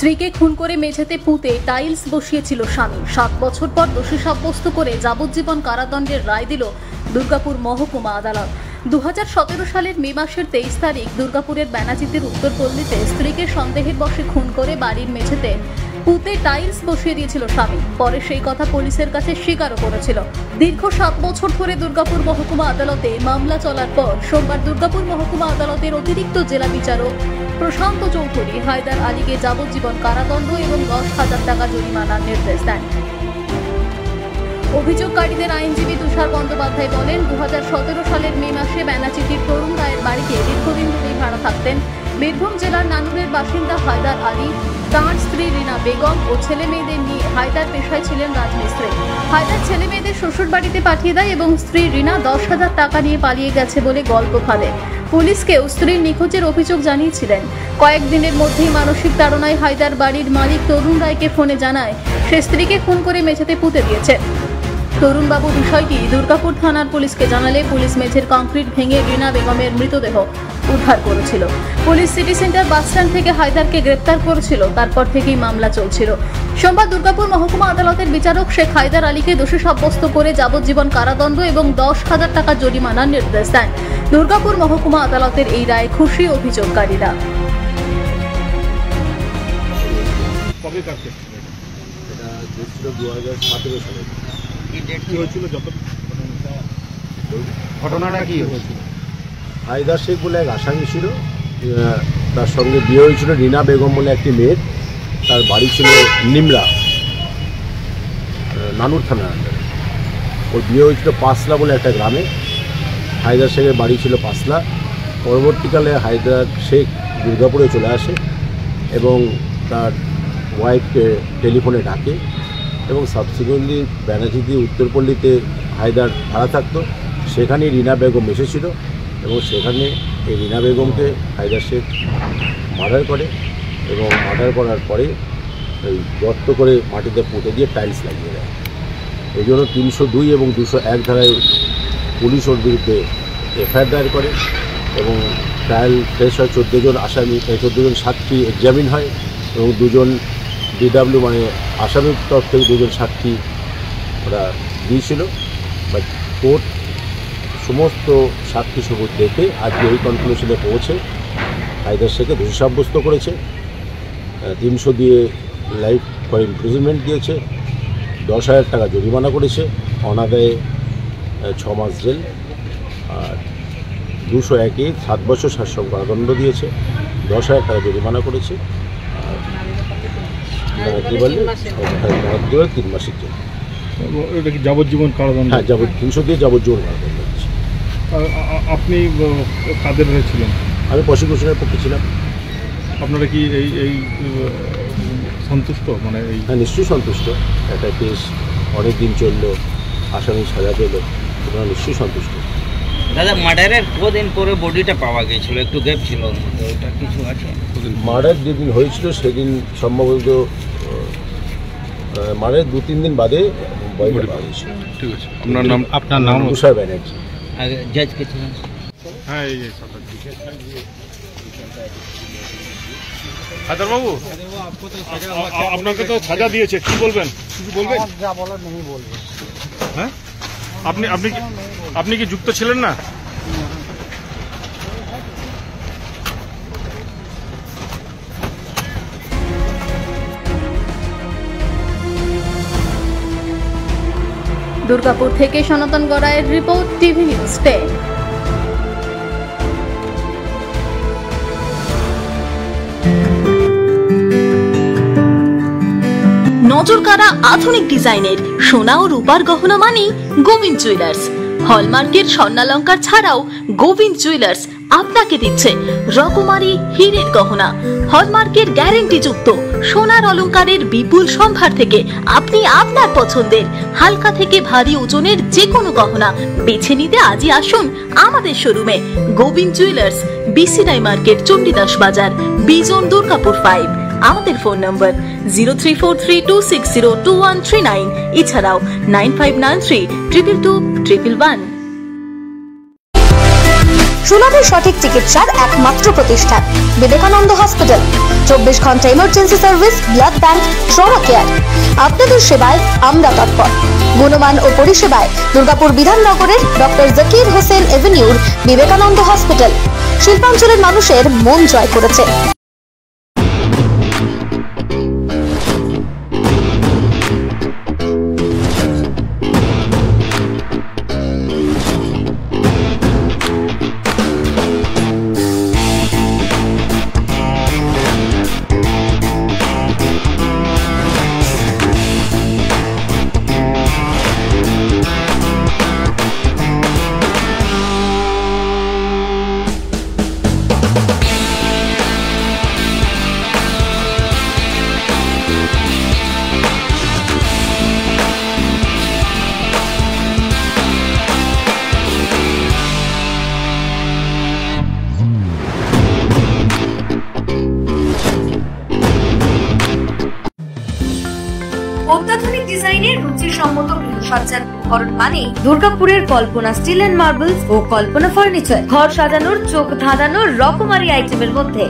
স্ত্রীকে খুন করে মেঝেতে পুঁতে টাইলস বসিয়েছিল স্বামী। 7 বছর পর দোষী সাব্যস্ত করে যাবজ্জীবন কারাদণ্ডের রায় দিল দুর্গাপুর মহকুমা আদালত। 2017 সালের মে মাসের 23 তারিখ দুর্গাপুরের বেনাচিতির উত্তরপল্লীতে স্ত্রীকে সন্দেহের বশে খুন করে বাড়ির মেঝেতে পুঁতে টাইলস বসিয়ে দিয়েছিল স্বামী। পরে সেই কথা পুলিশের কাছে স্বীকারও করেছিল। দীর্ঘ 7 বছর ধরে দুর্গাপুর মহকুমা আদালতে মামলা চলার পর সোমবার দুর্গাপুর মহকুমা আদালতের অতিরিক্ত জেলা বিচারক প্রশান্ত চৌধুরী হায়দার আলীকে যাবজ্জীবন কারাদণ্ড এবং 10,000 টাকা জরিমানার নির্দেশ দেন। অভিযোগকারীদের আইনজীবী তুষার বন্দ্যোপাধ্যায় বলেন, 2017 সালের মে মাসে বেনাচিতির তরুণ রায়ের বাড়িতে দীর্ঘদিন ধরেই ভাড়া থাকতেন বীরভূম জেলার নানুরের বাসিন্দা হায়দার আলী। তাঁর স্ত্রী রীনা বেগম ও ছেলে মেয়েদের নিয়ে হায়দার পেশায় ছিলেন রাজমিস্ত্রি। হায়দার ছেলে মেয়েদের শ্বশুর বাড়িতে পাঠিয়ে দেয় এবং স্ত্রী রীনা 10,000 টাকা নিয়ে পালিয়ে গেছে বলে গল্প ফাঁদে। পুলিশকেও স্ত্রীর নিখোঁজের অভিযোগ জানিয়েছিলেন। কয়েকদিনের মধ্যেই মানসিক তাড়নায় হায়দার বাড়ির মালিক তরুণ রায়কে ফোনে জানায় সে স্ত্রীকে খুন করে মেঝেতে পুঁতে দিয়েছে। তরুণবাবু বিষয়টি দুর্গাপুর থানার পুলিশকে জানালে পুলিশ মেঝের কংক্রিট ভেঙে রীনা বেগমের মৃতদেহ উদ্ধার করেছিল। পুলিশ সিটি সেন্টার বাসস্ট্যান্ড থেকে হায়দারকে গ্রেপ্তার করেছিল। তারপর থেকেই মামলা চলছিল। সোমবার দুর্গাপুর মহকুমা আদালতের বিচারক শেখ হায়দার আলীকে দোষী সাব্যস্ত করে যাবজ্জীবন কারাদণ্ড এবং 10,000 টাকা জরিমানার নির্দেশ দেন। দুর্গাপুর মহকুমা আদালতের এই রায়ে খুশি অভিযোগকারীরা। ঘটনাটা কি হয়েছিল? হায়দার শেখ বলে এক আসামি ছিল, তার সঙ্গে বিয়ে হয়েছিল রীনা বেগম বলে একটি মেয়ের। তার বাড়ি ছিল নিমরা, নানুর থানার আন্ডারে। ওর বিয়ে হয়েছিল পাঁচলা বলে একটা গ্রামে। হায়দার শেখের বাড়ি ছিল পাঁচলা। পরবর্তীকালে হায়দার শেখ দুর্গাপুরে চলে আসে এবং তার ওয়াইফকে টেলিফোনে ডাকে এবং সাবসিকুয়েন্টলি বেনাচিতি উত্তরপল্লীতে হায়দার ভাড়া থাকতো। সেখানেই রীনা বেগম এসেছিল এবং সেখানে এই রীনা বেগমকে হায়দার শেখ মার্ডার করে এবং মার্ডার করার পরে ওই গর্ত করে মাটিতে পুঁতে দিয়ে টাইলস লাগিয়ে দেয়। এই জন্য 302 এবং 201 ধারায় পুলিশ ওর বিরুদ্ধে এফআইআর দায়ের করে এবং ট্রায়াল ফেস হয়। 14 জন আসামি, 14 জন সাক্ষী এক্সামিন হয় এবং 2 জন ডিডাব্লিউ মানে আসামির তরফ থেকে 2 জন সাক্ষী ওরা দিয়েছিল। বাট কোর্ট সমস্ত সাক্ষী সবুত দেখে আজকে এই কনক্লুশনে পৌঁছে হায়দার শেখকে দোষী সাব্যস্ত করেছে। 300 দিয়ে লাইফ ফর ইমপ্রিজনমেন্ট দিয়েছে, 10,000 টাকা জরিমানা করেছে, অনাদায়ে 6 মাস জেল, আর 201-এ 7 বছর শাসন কারাদণ্ড দিয়েছে, 10,000 টাকা জরিমানা করেছে, আর 3 মাসের জেল। এটা কি যাবজ্জীবন কারাদণ্ড? হ্যাঁ, 300 দিয়ে যাবজ্জীবন কারাদণ্ড দিয়েছে। আপনি কাদের হয়েছিলেন? আমি প্রসিকিউশনের পক্ষে ছিলাম। আপনারা কি এই সন্তুষ্ট? মানে এই হ্যাঁ, নিশ্চয়ই সন্তুষ্ট। একটা কেস অনেক দিন চললো, আসামি সাজা পেল, তোমরা নিশ্চয়ই সন্তুষ্ট। দাদা, মার্ডারের কদিন পরে বডিটা পাওয়া গিয়েছিল, একটু গ্যাপ ছিল, ওটা কিছু আছে? মার্ডার যেদিন হয়েছিল সেদিন সম্ভবত মার্ডারের 2-3 দিন বাদে বডিটা পাওয়া গিয়েছিল। ঠিক আছে, আপনার নাম? তুষার ব্যানার্জি। আগে জাজ কে ছিলেন? হ্যাঁ, এই হায়দারবাবু, আপনাকে তো সাজা দিয়েছে, কি বলবেন? কিছু বলবেন? যা বলার নেই বলবো। হ্যাঁ, আপনি কি যুক্ত ছিলেন না? দুর্গাপুর থেকে সনাতন গড়াইয়ের রিপোর্ট, টিভি নিউজ 10। নজরকাড়া আধুনিক ডিজাইনের সোনা ও রূপার গহনা মানেই গোবিন্দ জুয়েলার্স। হলমার্কের স্বর্ণালঙ্কার ছাড়াও গোবিন্দ জুয়েলার্স আপনাকে দিচ্ছে রকমারি হীরের গহনা। হলমার্কের গ্যারেন্টিযুক্ত সোনার অলংকারের বিপুল সম্ভার থেকে আপনি আপনার পছন্দের হালকা থেকে ভারী ওজনের যে কোনো গহনা বেছে নিতে আজই আসুন আমাদের শোরুমে। Gobinda jewellers, BCI market, Chandidas Bazar, Bijan, Durgapur 5। আমাদের ফোন নম্বর 034326021139, এছাড়াও 9593222111। সুলভ সঠিক চিকিৎসার একমাত্র প্রতিষ্ঠান বিবেকানন্দ হসপিটাল। 24 ঘন্টা emergency service, blood bank, trauma care. আপনাদের সেবায় আমরা তৎপর। গুণমান ও পরিষেবায় দুর্গাপুর বিধাননগরের ডক্টর জাকির হোসেন এভিনিউর বিবেকানন্দ হসপিটাল শিল্পাঞ্চলের মানুষের মন জয় করেছে। অত্যাধুনিক ডিজাইনের রুচিসম্মত গৃহসজ্জার উপকরণ মানে দুর্গাপুরের কল্পনা স্টিল এন্ড মার্বেলস ও কল্পনা ফার্নিচার। ঘর সাজানোর, চোখ ধাঁধানোর রকমারি আইটেমের মধ্যে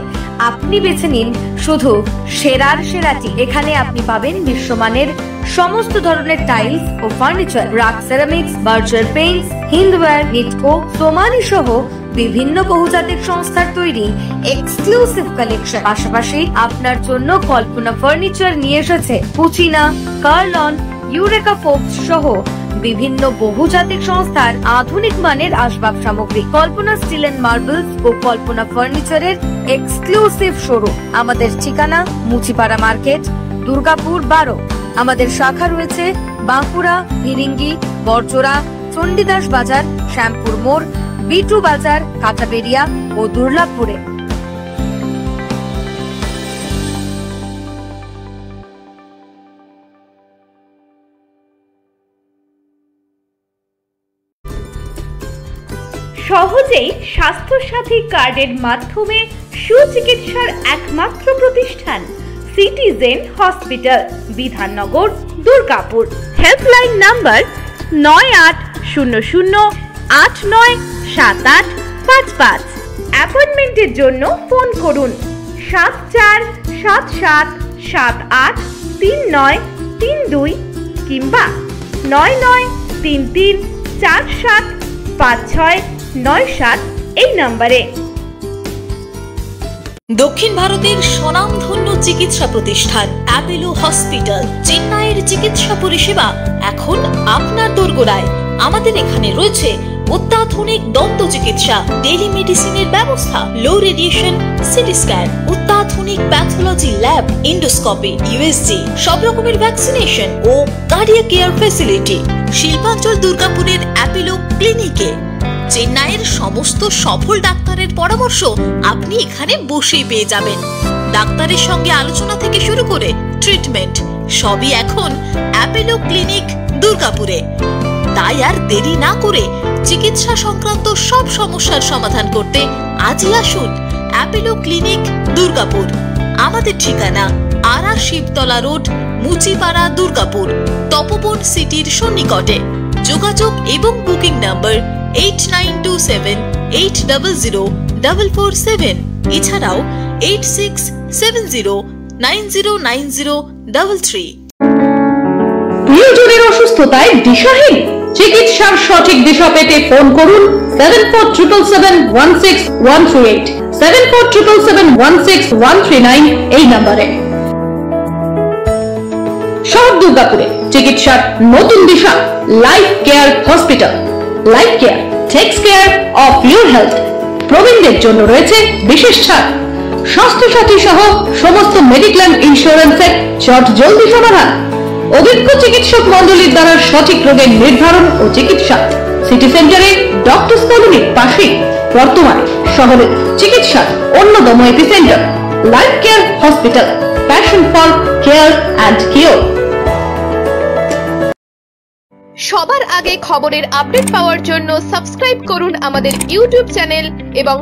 আপনি বেছে নিন শুধু সেরার সেরাটি। এখানে আপনি পাবেন বিশ্বমানের সমস্ত ধরনের টাইলস ও furniture, RAK ceramics, Berger paints, Hindware, Nitco, Somany সহ বিভিন্ন বহুজাতিক সংস্থার তৈরি এক্সক্লুসিভ কালেকশন। পাশাপাশি আপনার জন্য কল্পনা ফার্নিচার নিয়ে এসেছে পুচিনা, কার্লন, ইউরেকা ফোর্বস সহ বিভিন্ন বহুজাতিক সংস্থার আধুনিক মানের আসবাব সামগ্রী। কল্পনা স্টিল এন্ড মার্বেলস ও কল্পনা ফার্নিচারের এক্সক্লুসিভ শোরুম। আমাদের ঠিকানা মুচিপাড়া মার্কেট, দুর্গাপুর 12। আমাদের শাখা রয়েছে বাঁকুড়া, ভিরিঙ্গি, বড়জোড়া, চণ্ডীদাস বাজার, শ্যামপুর মোড়, বিটু বাজার, কাটাবেরিয়া ও দুর্লাভপুরে। সহজেই স্বাস্থ্যসাথী কার্ডের মাধ্যমে সুচিকিৎসার একমাত্র প্রতিষ্ঠান citizen hospital, Bidhannagar, Durgapur. Helpline number 9800897855। অ্যাপয়েন্টমেন্টের জন্য ফোন করুন 7477783932 কিংবা 9933475697 এই নম্বরে। দক্ষিণ ভারতের স্বনামধন্য চিকিৎসা প্রতিষ্ঠান অ্যাপেলো হসপিটাল, চেন্নাইয়ের চিকিৎসা পরিষেবা এখন আপনার দোরগোড়ায়। আমাদের এখানে রয়েছে অত্যাধুনিক দন্ত চিকিৎসা, টেলিমেডিসিনের ব্যবস্থা, লো রেডিয়েশন সিটি স্ক্যান, অত্যাধুনিক প্যাথোলজি ল্যাব, ইন্ডোস্কোপি, ইউএসজি, সব রকমের ভ্যাকসিনেশন ও কার্ডিয়াক কেয়ার ফ্যাসিলিটি। শিল্পাঞ্চল দুর্গাপুরের অ্যাপেলো ক্লিনিকে চেন্নাইয়ের সমস্ত সফল ডাক্তারের পরামর্শ আপনি এখানে বসেই পেয়ে যাবেন। ডাক্তারের সঙ্গে আলোচনা থেকে শুরু করে ট্রিটমেন্ট সবই এখন অ্যাপেলো ক্লিনিক দুর্গাপুরে। তাই আর দেরি না করে চিকিৎসা সংক্রান্ত সব সমস্যার সমাধান করতে আজই আসুন অ্যাপেলো ক্লিনিক দুর্গাপুর। আমাদের ঠিকানা আরা শিবতলা রোড, মুচিপাড়া, দুর্গাপুর, তপবন সিটির সন্নিকটে। যোগাযোগ এবং বুকিং নাম্বার 8927800447, এছাড়াও 8670909033। প্রিয়জনের অসুস্থতায় দিশাহীন, চিকিৎসার সঠিক দিশা পেতে ফোন করুন 7477716138, 7477716139 এই নম্বরে। শহর দুর্গাপুরে চিকিৎসার নতুন দিশা Life Care Hospital. Life Care takes care of your health. প্রবীণদের জন্য রয়েছে বিশেষ ছাড়। স্বাস্থ্যসাথী সহ সমস্ত মেডিক্লেম ইন্স্যুরেন্সের চট জলদি সমাধান। অভিজ্ঞ চিকিৎসক মন্ডলীর দ্বারা সঠিক রোগের নির্ধারণ ও চিকিৎসা। সিটি সেন্টারে ডক্টরস কলোনির পাশে বর্তমানে শহরের চিকিৎসার অন্যতম epicentre life Care hospital, passion for care and cure. সবার আগে খবরের আপডেট পাওয়ার জন্য সাবস্ক্রাইব করুন আমাদের ইউটিউব চ্যানেল এবং